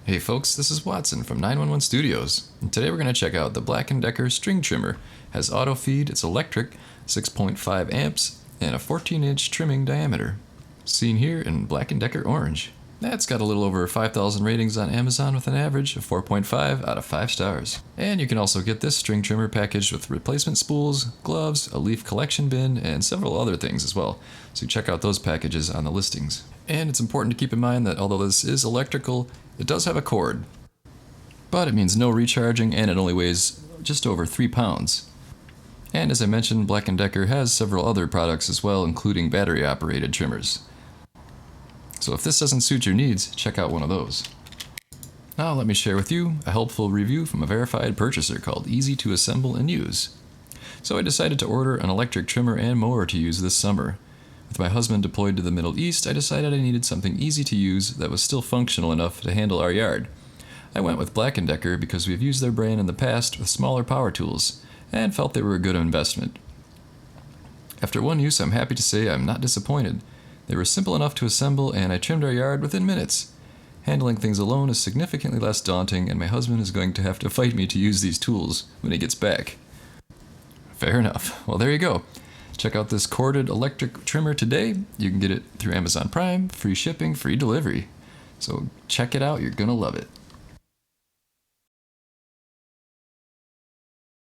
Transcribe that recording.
Hey folks, this is Watson from 911 Studios, and today we're going to check out the BLACK+DECKER string trimmer. It has auto feed, it's electric, 6.5 amps, and a 14-inch trimming diameter. Seen here in BLACK+DECKER orange. That's got a little over 5,000 ratings on Amazon with an average of 4.5 out of 5 stars. And you can also get this string trimmer packaged with replacement spools, gloves, a leaf collection bin, and several other things as well. So check out those packages on the listings. And it's important to keep in mind that although this is electrical, it does have a cord. But it means no recharging, and it only weighs just over 3 pounds. And as I mentioned, BLACK+DECKER has several other products as well, including battery-operated trimmers. So if this doesn't suit your needs, check out one of those. Now let me share with you a helpful review from a verified purchaser called Easy to Assemble and Use. So I decided to order an electric trimmer and mower to use this summer. With my husband deployed to the Middle East, I decided I needed something easy to use that was still functional enough to handle our yard. I went with BLACK+DECKER because we've used their brand in the past with smaller power tools, and felt they were a good investment. After one use, I'm happy to say I'm not disappointed. They were simple enough to assemble, and I trimmed our yard within minutes. Handling things alone is significantly less daunting, and my husband is going to have to fight me to use these tools when he gets back. Fair enough. Well, there you go. Check out this corded electric trimmer today. You can get it through Amazon Prime, free shipping, free delivery. So check it out, you're gonna love it.